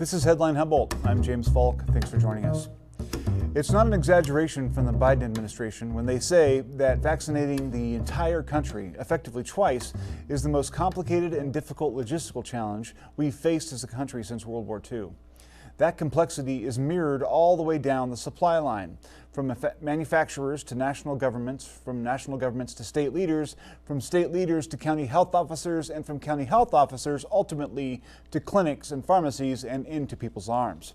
This is Headline Humboldt. I'm James Faulk. Thanks for joining us. It's not an exaggeration from the Biden administration when they say that vaccinating the entire country, effectively twice, is the most complicated and difficult logistical challenge we've faced as a country since World War II. That complexity is mirrored all the way down the supply line, from manufacturers to national governments, from national governments to state leaders, from state leaders to county health officers, and from county health officers ultimately to clinics and pharmacies and into people's arms.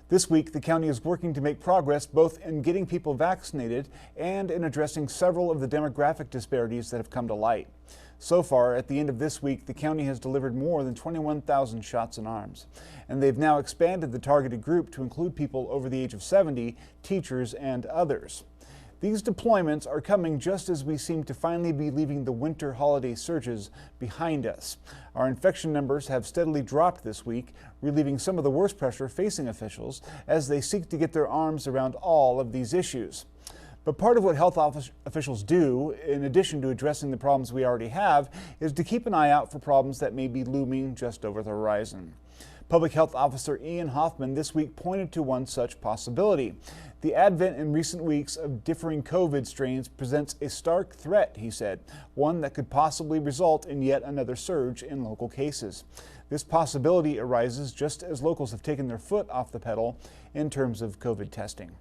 This week, the county is working to make progress both in getting people vaccinated and in addressing several of the demographic disparities that have come to light. So far, at the end of this week, the county has delivered more than 21,000 shots in arms, and they've now expanded the targeted group to include people over the age of 70, teachers, and others. These deployments are coming just as we seem to finally be leaving the winter holiday surges behind us. Our infection numbers have steadily dropped this week, relieving some of the worst pressure facing officials as they seek to get their arms around all of these issues. But part of what health officials do, in addition to addressing the problems we already have, is to keep an eye out for problems that may be looming just over the horizon. Public Health Officer Ian Hoffman this week pointed to one such possibility. The advent in recent weeks of differing COVID strains presents a stark threat, he said, one that could possibly result in yet another surge in local cases. This possibility arises just as locals have taken their foot off the pedal in terms of COVID testing.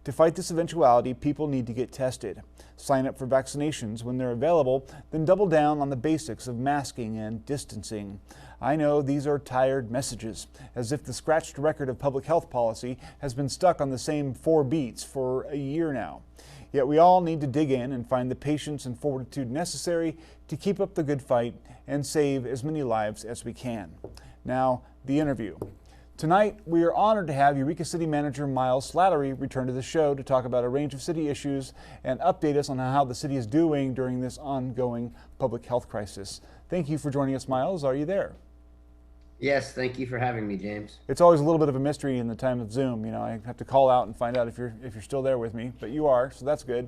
To fight this eventuality, people need to get tested, sign up for vaccinations when they're available, then double down on the basics of masking and distancing. I know these are tired messages, as if the scratched record of public health policy has been stuck on the same 4 beats for a year now. Yet we all need to dig in and find the patience and fortitude necessary to keep up the good fight and save as many lives as we can. Now, the interview. Tonight, we are honored to have Eureka City Manager Miles Slattery return to the show to talk about a range of city issues and update us on how the city is doing during this ongoing public health crisis. Thank you for joining us, Miles. Are you there? Yes, thank you for having me, James. It's always a little bit of a mystery in the time of Zoom. You know, I have to call out and find out if you're still there with me, but you are, so that's good.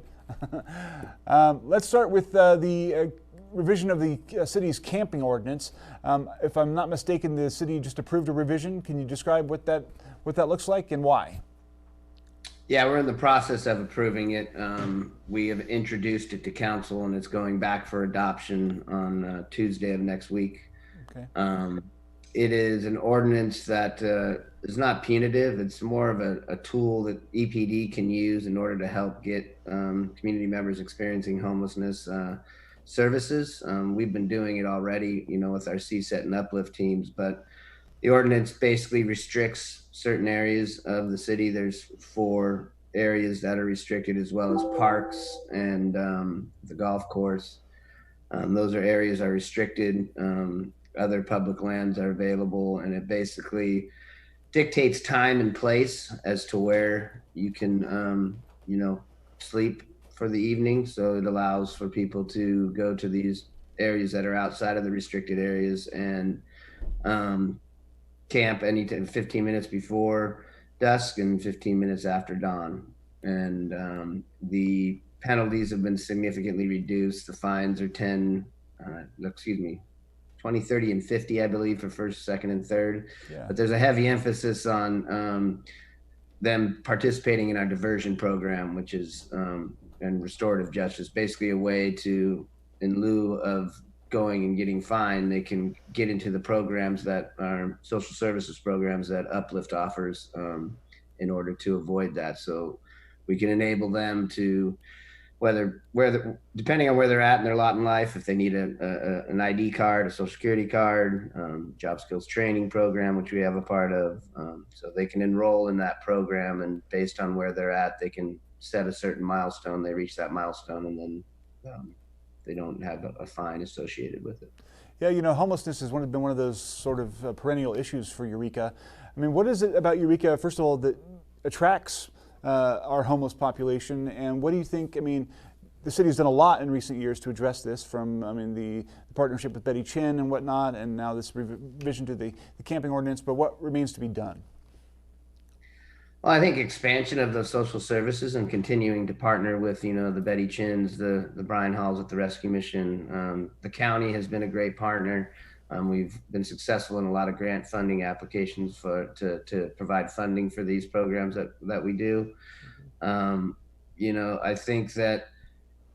Let's start with the revision of the city's camping ordinance. If I'm not mistaken, the city just approved a revision. Can you describe what that looks like and why? Yeah, we're in the process of approving it. We have introduced it to council and it's going back for adoption on Tuesday of next week. Okay. It is an ordinance that is not punitive. It's more of a tool that EPD can use in order to help get community members experiencing homelessness services. We've been doing it already, with our CSET and Uplift teams, but the ordinance basically restricts certain areas of the city. There's 4 areas that are restricted, as well as parks and the golf course. Those areas are restricted. Other public lands are available, and it basically dictates time and place as to where you can, sleep for the evening. So it allows for people to go to these areas that are outside of the restricted areas and camp 15 minutes before dusk and 15 minutes after dawn. And the penalties have been significantly reduced. The fines are 20, 30, and 50, I believe, for first, second, and third. Yeah. But there's a heavy emphasis on them participating in our diversion program, which is and restorative justice, basically a way to, in lieu of going and getting fined, they can get into the programs that are social services programs that Uplift offers in order to avoid that. So we can enable them to, depending on where they're at in their lot in life, if they need an ID card, a social security card, job skills training program, which we have a part of, so they can enroll in that program, and based on where they're at, they can set a certain milestone. They reach that milestone, and then they don't have a fine associated with it. Yeah, homelessness has been one of those sort of perennial issues for Eureka. I mean, what is it about Eureka, first of all, that attracts our homeless population, and what do you think? I mean, the city's done a lot in recent years to address this, from the partnership with Betty Chin and whatnot, and now this revision to the camping ordinance, but what remains to be done? Well, I think expansion of the social services and continuing to partner with, the Betty Chins, the Brian Halls at the Rescue Mission. The county has been a great partner. We've been successful in a lot of grant funding applications to provide funding for these programs that we do. I think that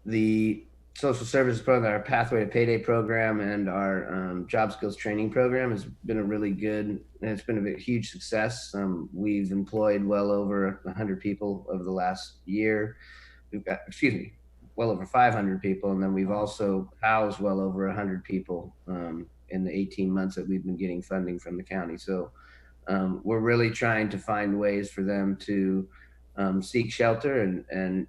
the social services program, our Pathway to Payday program, and our job skills training program has been a really good, and it's been a huge success. We've employed well over 100 people over the last year. We've got, well over 500 people, and then we've also housed well over 100 people in the 18 months that we've been getting funding from the county. So we're really trying to find ways for them to seek shelter and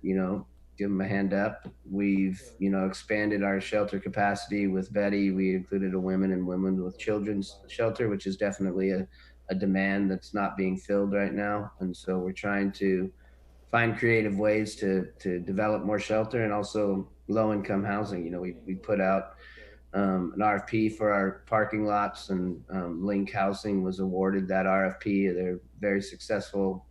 give them a hand up. We've expanded our shelter capacity with Betty. We included a women and women with children's shelter, which is definitely a demand that's not being filled right now. And so we're trying to find creative ways to develop more shelter and also low income housing. We put out an RFP for our parking lots, and Link Housing was awarded that RFP. They're a very successful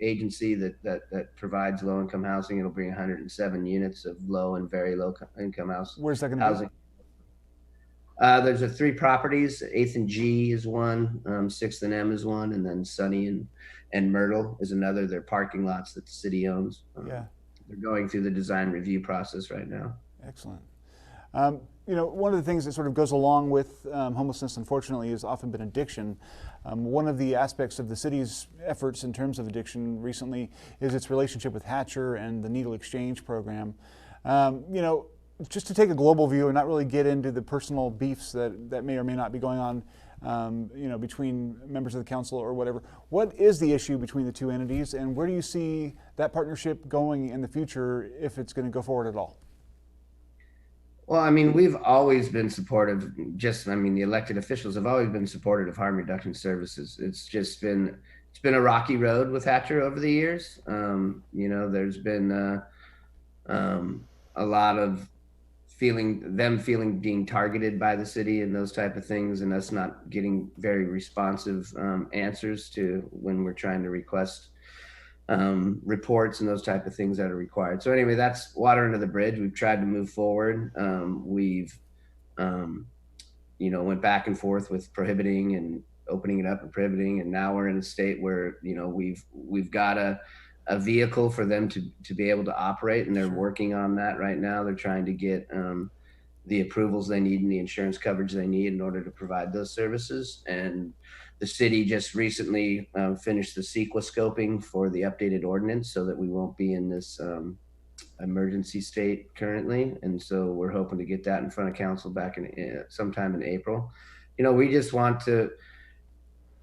agency that provides low income housing. It'll bring 107 units of low and very low income housing. Where's that going to be? There's 3 properties. 8th and G is one, 6th and M is one, and then Sunny and Myrtle is another. They're parking lots that the city owns. They're going through the design review process right now. Excellent. One of the things that sort of goes along with homelessness, unfortunately, has often been addiction. One of the aspects of the city's efforts in terms of addiction recently is its relationship with HACHR and the Needle Exchange program. Just to take a global view and not really get into the personal beefs that may or may not be going on, between members of the council or whatever. What is the issue between the two entities, and where do you see that partnership going in the future, if it's going to go forward at all? Well, we've always been supportive. The elected officials have always been supportive of harm reduction services. It's been a rocky road with HACHR over the years. There's been a lot of feeling being targeted by the city and those type of things, and us not getting very responsive answers to when we're trying to request reports and those type of things that are required. So anyway, that's water under the bridge. We've tried to move forward. We've went back and forth with prohibiting and opening it up and prohibiting, and now we're in a state where we've got a vehicle for them to be able to operate, and they're working on that right now. They're trying to get the approvals they need and the insurance coverage they need in order to provide those services. And the city just recently finished the Sequoia scoping for the updated ordinance, so that we won't be in this emergency state currently. And so we're hoping to get that in front of council back in sometime in April. We just want to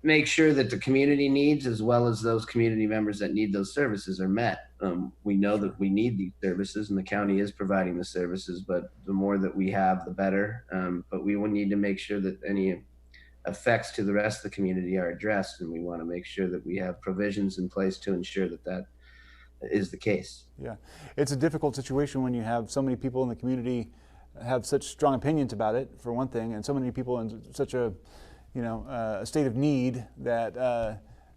make sure that the community needs, as well as those community members that need those services, are met. We know that we need these services, and the county is providing the services, but the more that we have, the better. But we will need to make sure that any effects to the rest of the community are addressed, and we want to make sure that we have provisions in place to ensure that is the case. Yeah, it's a difficult situation when you have so many people in the community have such strong opinions about it, for one thing, and so many people in such a state of need that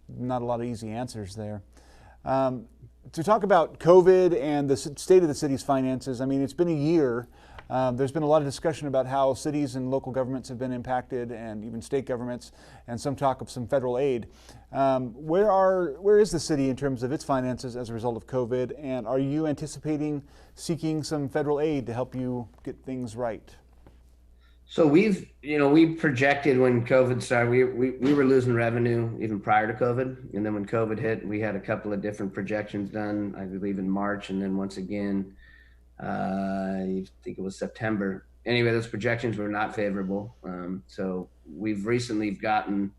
not a lot of easy answers there. To talk about COVID and the state of the city's finances, it's been a year. There's been a lot of discussion about how cities and local governments have been impacted, and even state governments, and some talk of some federal aid. Where is the city in terms of its finances as a result of COVID, and are you anticipating seeking some federal aid to help you get things right? So we projected when COVID started, we were losing revenue even prior to COVID. And then when COVID hit, we had a couple of different projections done, I believe in March. And then once again, I think it was September. Anyway, those projections were not favorable. So we've recently gotten,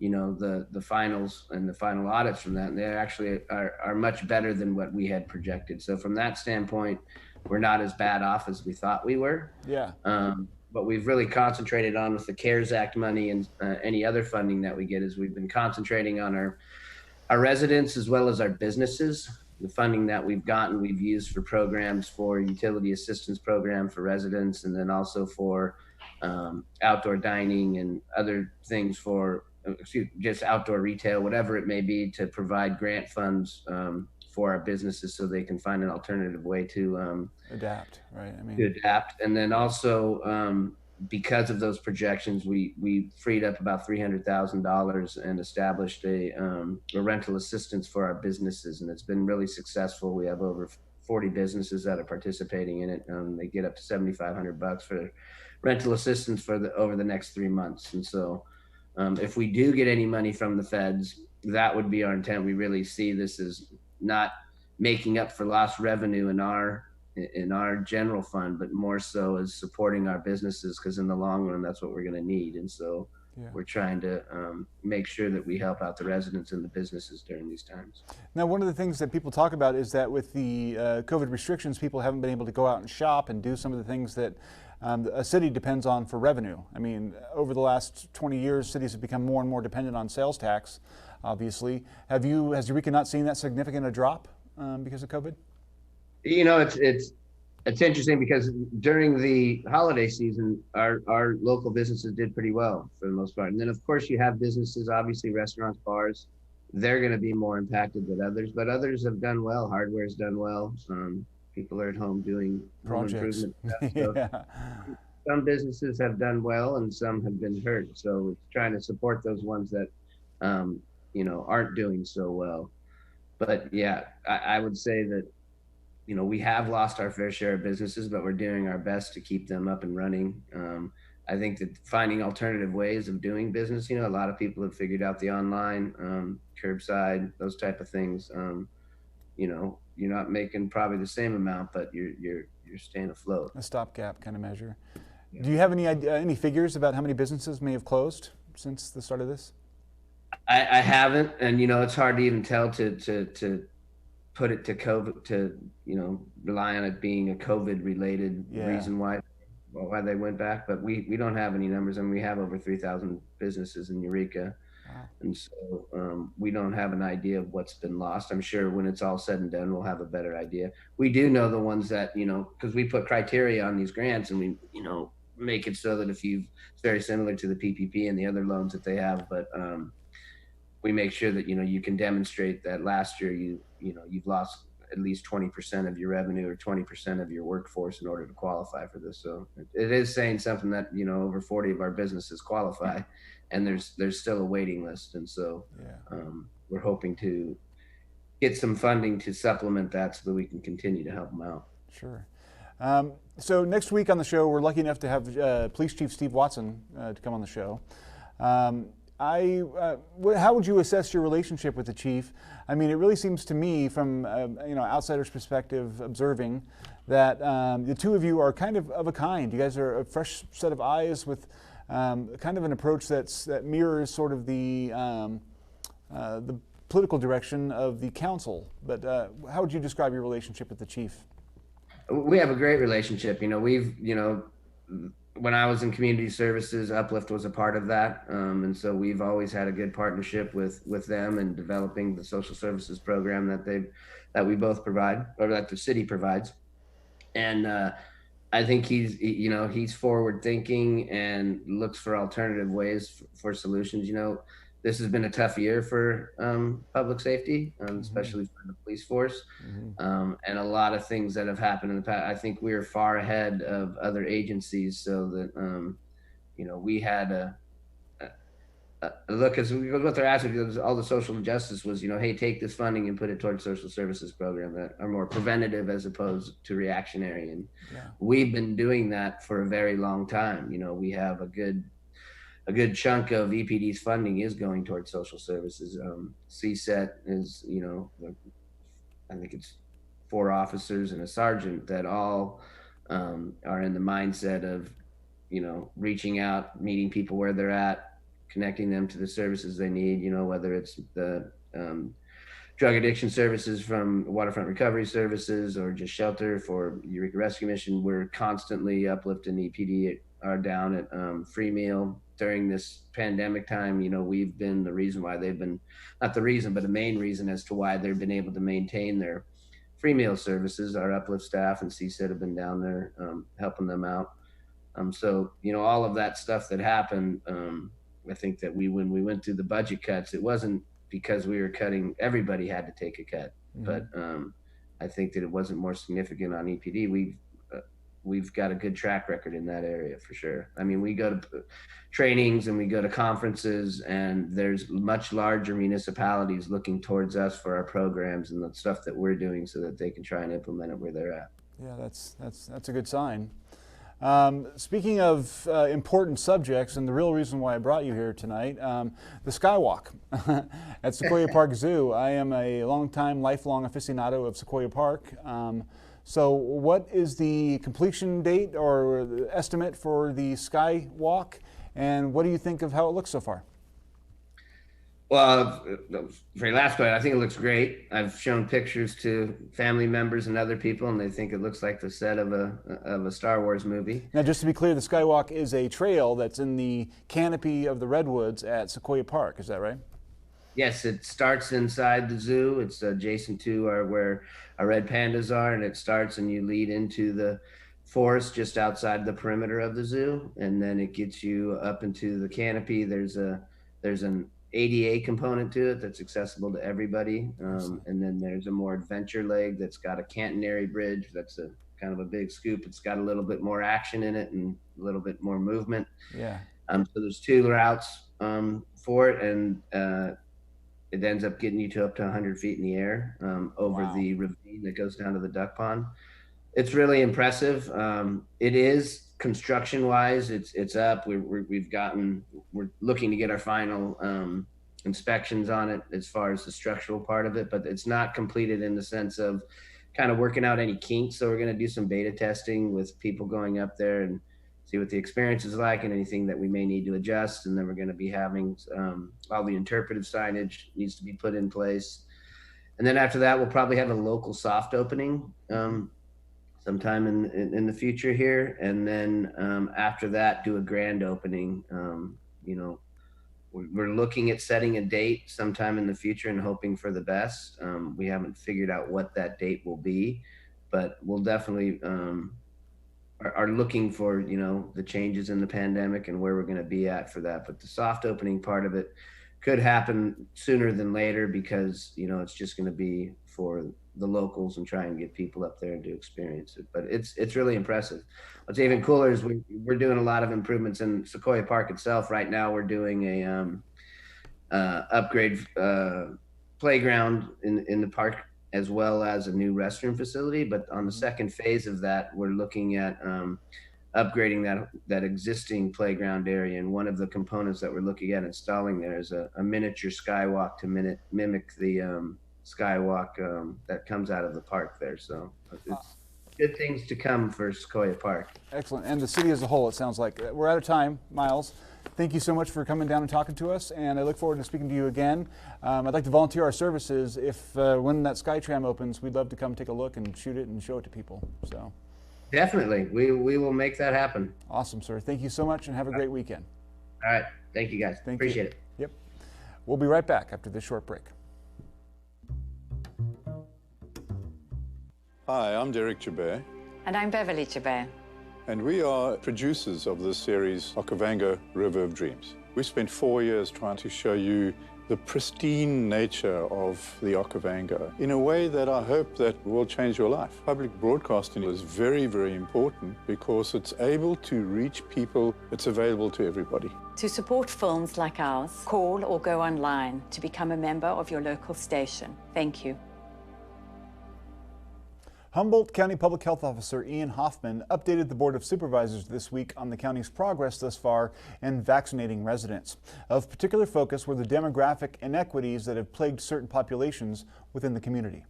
the finals and the final audits from that. And they actually are much better than what we had projected. So from that standpoint, we're not as bad off as we thought we were. Yeah. But we've really concentrated on, with the CARES Act money and any other funding that we get, is we've been concentrating on our residents as well as our businesses. The funding that we've gotten, we've used for programs, for utility assistance program for residents, and then also for outdoor dining and other things for just outdoor retail, whatever it may be, to provide grant funds for our businesses so they can find an alternative way to adapt, right? To adapt. And then also because of those projections, we freed up about $300,000 and established a rental assistance for our businesses, and it's been really successful. We have over 40 businesses that are participating in it. They get up to $7,500 for rental assistance for over the next 3 months. And so, if we do get any money from the feds, that would be our intent. We really see this as not making up for lost revenue in our general fund, but more so as supporting our businesses, because in the long run, that's what we're going to need. And so we're trying to make sure that we help out the residents and the businesses during these times. Now, one of the things that people talk about is that with the COVID restrictions, people haven't been able to go out and shop and do some of the things that a city depends on for revenue. I mean, over the last 20 years, cities have become more and more dependent on sales tax, obviously. Has Eureka not seen that significant a drop because of COVID? You know, it's interesting because during the holiday season, our local businesses did pretty well for the most part. And then, of course, you have businesses, obviously restaurants, bars, they're going to be more impacted than others, but others have done well. Hardware's done well. People are at home doing home improvement stuff. So some businesses have done well and some have been hurt. So it's trying to support those ones that, aren't doing so well. But yeah, I would say that, we have lost our fair share of businesses, but we're doing our best to keep them up and running. I think that finding alternative ways of doing business, a lot of people have figured out the online, curbside, those type of things. You're not making probably the same amount, but you're staying afloat. A stopgap kind of measure. Yeah. Do you have any figures about how many businesses may have closed since the start of this? I haven't, and it's hard to even tell to put it to COVID, to rely on it being a COVID related reason why they went back. But we don't have any numbers, and we have over 3,000 businesses in Eureka. Wow. And so we don't have an idea of what's been lost. I'm sure when it's all said and done, we'll have a better idea. We do know the ones that, because we put criteria on these grants, and we, make it so that it's very similar to the PPP and the other loans that they have. But we make sure that, you can demonstrate that last year you've lost at least 20% of your revenue or 20% of your workforce in order to qualify for this. So it is saying something that, over 40 of our businesses qualify, and there's still a waiting list. And so we're hoping to get some funding to supplement that so that we can continue to help them out. Sure. So next week on the show, we're lucky enough to have Police Chief Steve Watson to come on the show. How would you assess your relationship with the chief? I mean, it really seems to me, from outsider's perspective, observing that the two of you are kind of a kind. You guys are a fresh set of eyes with kind of an approach that mirrors sort of the political direction of the council. But how would you describe your relationship with the chief? We have a great relationship. When I was in community services, Uplift was a part of that. And so we've always had a good partnership with them in developing the social services program that we both provide, or that the city provides. And I think he's forward thinking and looks for alternative ways for solutions. This has been a tough year for public safety, especially for the police force, and a lot of things that have happened in the past. I think we're far ahead of other agencies, so that we had a look, as what they're asking, because all the social justice was, hey, take this funding and put it towards social services program that are more preventative as opposed to reactionary. And we've been doing that for a very long time. We have a good chunk of EPD's funding is going towards social services. CSET is, I think it's 4 officers and a sergeant that all are in the mindset of, reaching out, meeting people where they're at, connecting them to the services they need, whether it's the drug addiction services from Waterfront Recovery Services or just shelter for Eureka Rescue Mission. We're constantly uplifting EPD are down at free meal during this pandemic time. We've been the reason why they've been, not the reason, but the main reason as to why they've been able to maintain their free meal services. Our uplift staff and CSET have been down there helping them out. So, all of that stuff that happened, I think that when we went through the budget cuts, it wasn't because we were cutting, everybody had to take a cut, but I think that it wasn't more significant on EPD. we've got a good track record in that area for sure. I mean, we go to trainings and we go to conferences, and there's much larger municipalities looking towards us for our programs and the stuff that we're doing so that they can try and implement it where they're at. Yeah, that's a good sign. Speaking of important subjects, and the real reason why I brought you here tonight, the Skywalk at Sequoia Park Zoo. I am a lifelong aficionado of Sequoia Park. So what is the completion date or the estimate for the Skywalk, and what do you think of how it looks so far? Well, for your last point, I think it looks great. I've shown pictures to family members and other people, and they think it looks like the set of a Star Wars movie. Now, just to be clear, the Skywalk is a trail that's in the canopy of the redwoods at Sequoia Park. Is that right? Yes, it starts inside the zoo. It's adjacent to where our red pandas are, and it starts and you lead into the forest just outside the perimeter of the zoo, and then it gets you up into the canopy. There's an ADA component to it that's accessible to everybody, and then there's a more adventure leg that's got a catenary bridge. That's a kind of a big scoop. It's got a little bit more action in it and a little bit more movement. Yeah. So there's two routes for it, and it ends up getting you to up to 100 feet in the air over the ravine that goes down to the duck pond. It's really impressive. It is construction wise, it's up. We're looking to get our final inspections on it as far as the structural part of it, but it's not completed in the sense of kind of working out any kinks. So we're going to do some beta testing with people going up there and see what the experience is like and anything that we may need to adjust. And then we're going to be having all the interpretive signage needs to be put in place. And then after that, we'll probably have a local soft opening sometime in the future here. And then after that, do a grand opening. We're looking at setting a date sometime in the future and hoping for the best. We haven't figured out what that date will be, but we'll definitely are looking for, the changes in the pandemic and where we're going to be at for that. But the soft opening part of it could happen sooner than later because, it's just going to be for the locals and try and get people up there and to experience it. But it's really impressive. What's even cooler is we're doing a lot of improvements in Sequoia Park itself. Right now we're doing a upgrade playground in the park, as well as a new restroom facility. But on the second phase of that, we're looking at upgrading that existing playground area. And one of the components that we're looking at installing there is a miniature skywalk to mimic the skywalk that comes out of the park there. So it's good things to come for Sequoia Park. Excellent. And the city as a whole, it sounds like. We're out of time, Miles. Thank you so much for coming down and talking to us, and I look forward to speaking to you again. I'd like to volunteer our services. If when that Skytram opens, we'd love to come take a look and shoot it and show it to people. So definitely, we will make that happen. Awesome, sir. Thank you so much, and have a great weekend. All right. Thank you, guys. Appreciate it. Yep. We'll be right back after this short break. Hi, I'm Derek Chabert. And I'm Beverly Chabert. And we are producers of this series, Okavango River of Dreams. We spent 4 years trying to show you the pristine nature of the Okavango in a way that I hope that will change your life. Public broadcasting is very, very important because it's able to reach people. It's available to everybody. To support films like ours, call or go online to become a member of your local station. Thank you. Humboldt County Public Health Officer Ian Hoffman updated the Board of Supervisors this week on the county's progress thus far in vaccinating residents. Of particular focus were the demographic inequities that have plagued certain populations within the community.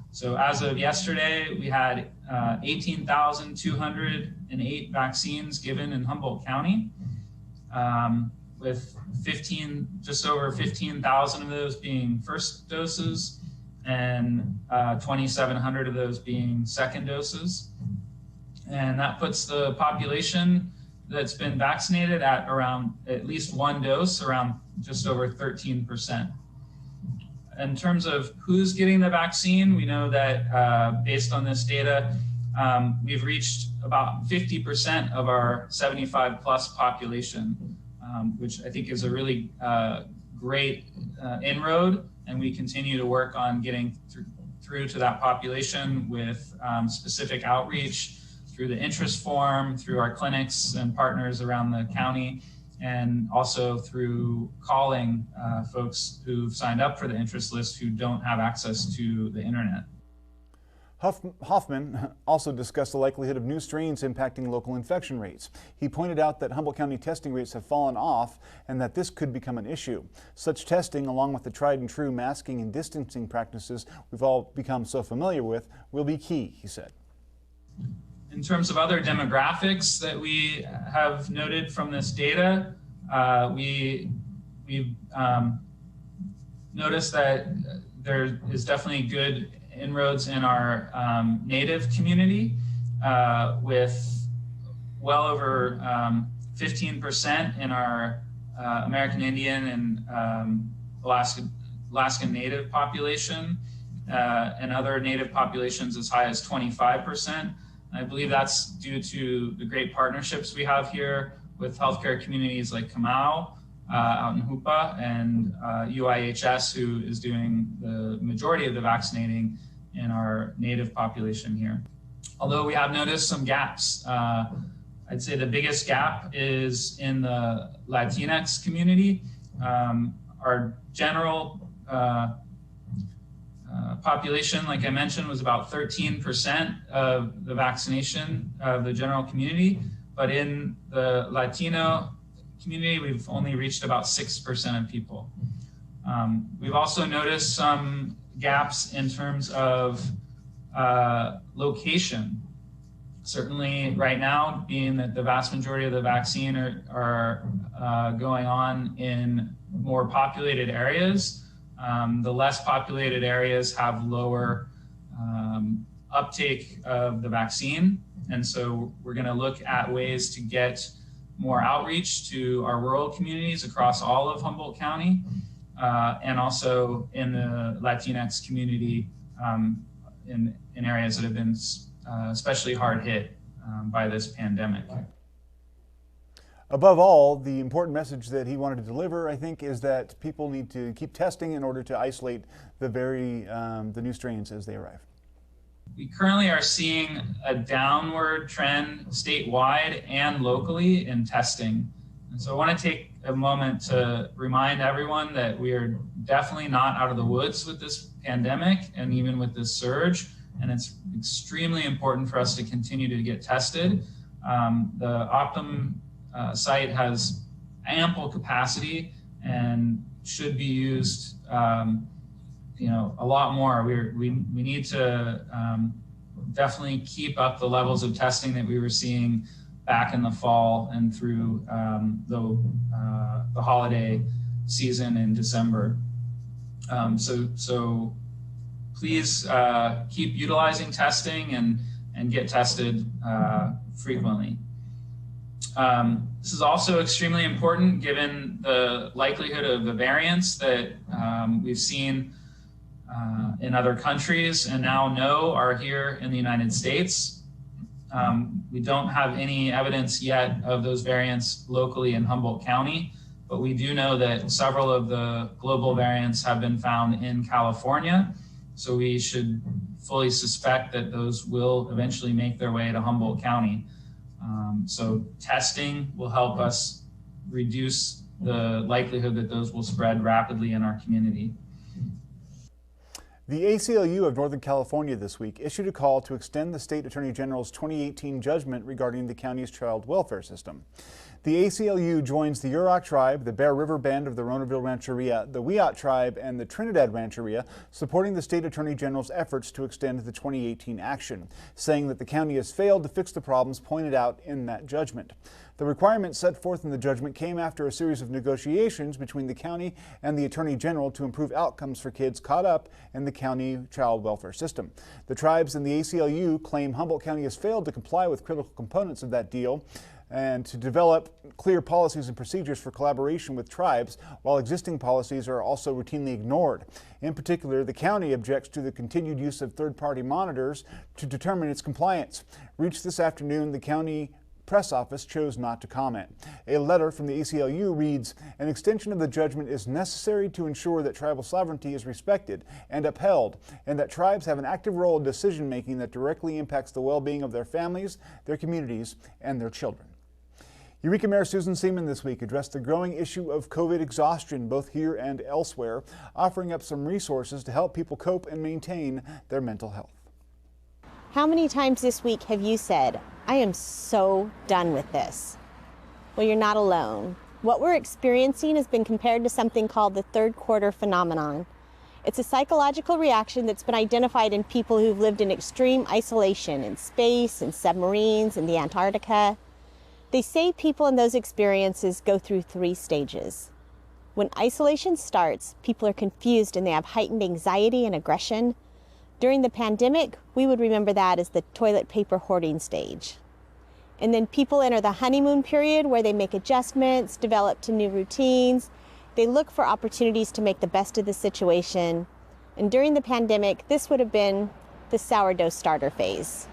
So as of yesterday, we had 18,208 vaccines given in Humboldt County, with just over 15,000 of those being first doses and 2,700 of those being second doses. And that puts the population that's been vaccinated at around at least one dose, around just over 13%. In terms of who's getting the vaccine, we know that based on this data, we've reached about 50% of our 75 plus population, which I think is a really great inroad, and we continue to work on getting through to that population with specific outreach through the interest form, through our clinics and partners around the county, and also through calling folks who've signed up for the interest list who don't have access to the internet. Hoffman also discussed the likelihood of new strains impacting local infection rates. He pointed out that Humboldt County testing rates have fallen off and that this could become an issue. Such testing, along with the tried and true masking and distancing practices we've all become so familiar with, will be key, he said. In terms of other demographics that we have noted from this data, we've noticed that there is definitely good inroads in our Native community with well over 15% in our American Indian and Alaskan Native population, and other Native populations as high as 25%. I believe that's due to the great partnerships we have here with healthcare communities like Kamau out in Hoopa, and UIHS, who is doing the majority of the vaccinating in our Native population here. Although we have noticed some gaps. I'd say the biggest gap is in the Latinx community. Our general population, like I mentioned, was about 13% of the vaccination of the general community, but in the Latino community, we've only reached about 6% of people. We've also noticed some gaps in terms of location. Certainly right now, being that the vast majority of the vaccine are going on in more populated areas, the less populated areas have lower uptake of the vaccine. And so we're gonna look at ways to get more outreach to our rural communities across all of Humboldt County, and also in the Latinx community in areas that have been especially hard hit by this pandemic. Above all, the important message that he wanted to deliver, I think, is that people need to keep testing in order to isolate the new strains as they arrive. We currently are seeing a downward trend statewide and locally in testing. And so I want to take a moment to remind everyone that we are definitely not out of the woods with this pandemic and even with this surge. And it's extremely important for us to continue to get tested. The Optum site has ample capacity and should be used a lot more. We need to definitely keep up the levels of testing that we were seeing back in the fall and through the holiday season in December. So please keep utilizing testing and get tested frequently. This is also extremely important given the likelihood of the variants that we've seen in other countries and now know are here in the United States. We don't have any evidence yet of those variants locally in Humboldt County, but we do know that several of the global variants have been found in California. So we should fully suspect that those will eventually make their way to Humboldt County. So testing will help us reduce the likelihood that those will spread rapidly in our community. The ACLU of Northern California this week issued a call to extend the State Attorney General's 2018 judgment regarding the county's child welfare system. The ACLU joins the Yurok tribe, the Bear River Band of the Ronaville Rancheria, the Wiyot tribe, and the Trinidad Rancheria, supporting the State Attorney General's efforts to extend the 2018 action, saying that the county has failed to fix the problems pointed out in that judgment. The requirements set forth in the judgment came after a series of negotiations between the county and the Attorney General to improve outcomes for kids caught up in the county child welfare system. The tribes and the ACLU claim Humboldt County has failed to comply with critical components of that deal and to develop clear policies and procedures for collaboration with tribes, while existing policies are also routinely ignored. In particular, the county objects to the continued use of third-party monitors to determine its compliance. Reached this afternoon, the county press office chose not to comment. A letter from the ACLU reads, "An extension of the judgment is necessary to ensure that tribal sovereignty is respected and upheld, and that tribes have an active role in decision-making that directly impacts the well-being of their families, their communities, and their children." Eureka Mayor Susan Seaman this week addressed the growing issue of COVID exhaustion both here and elsewhere, offering up some resources to help people cope and maintain their mental health. How many times this week have you said, "I am so done with this"? Well, you're not alone. What we're experiencing has been compared to something called the third quarter phenomenon. It's a psychological reaction that's been identified in people who've lived in extreme isolation in space, in submarines, in the Antarctica. They say people in those experiences go through 3 stages. When isolation starts, people are confused and they have heightened anxiety and aggression. During the pandemic, we would remember that as the toilet paper hoarding stage. And then people enter the honeymoon period where they make adjustments, develop to new routines. They look for opportunities to make the best of the situation. And during the pandemic, this would have been the sourdough starter phase.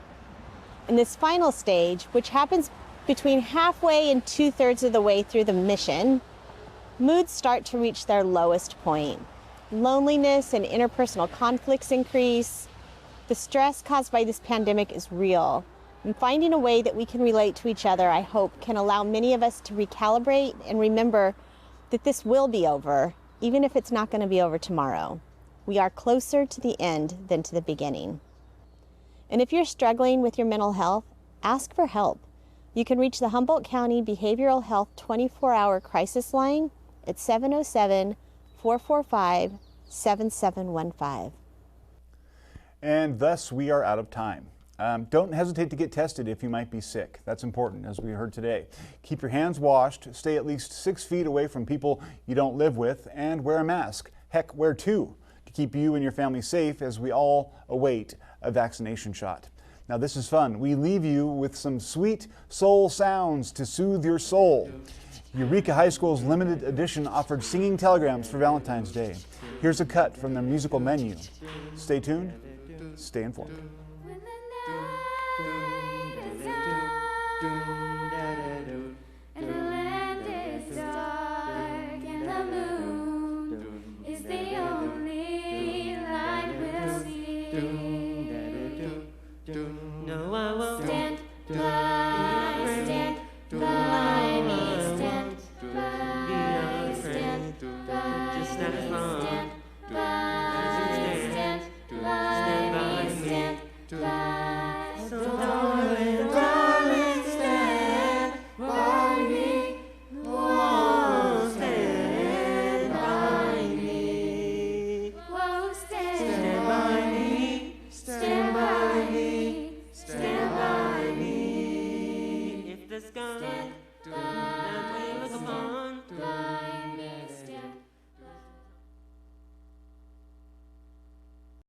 In this final stage, which happens between halfway and 2/3 of the way through the mission, moods start to reach their lowest point. Loneliness and interpersonal conflicts increase. The stress caused by this pandemic is real. And finding a way that we can relate to each other, I hope, can allow many of us to recalibrate and remember that this will be over, even if it's not going to be over tomorrow. We are closer to the end than to the beginning. And if you're struggling with your mental health, ask for help. You can reach the Humboldt County Behavioral Health 24-hour crisis line at 707-445-7715. And thus we are out of time. Don't hesitate to get tested if you might be sick. That's important, as we heard today. Keep your hands washed, stay at least 6 feet away from people you don't live with, and wear a mask. Heck, wear 2 to keep you and your family safe as we all await a vaccination shot. Now this is fun. We leave you with some sweet soul sounds to soothe your soul. Eureka High School's limited edition offered singing telegrams for Valentine's Day. Here's a cut from their musical menu. Stay tuned, stay informed. Stand by me.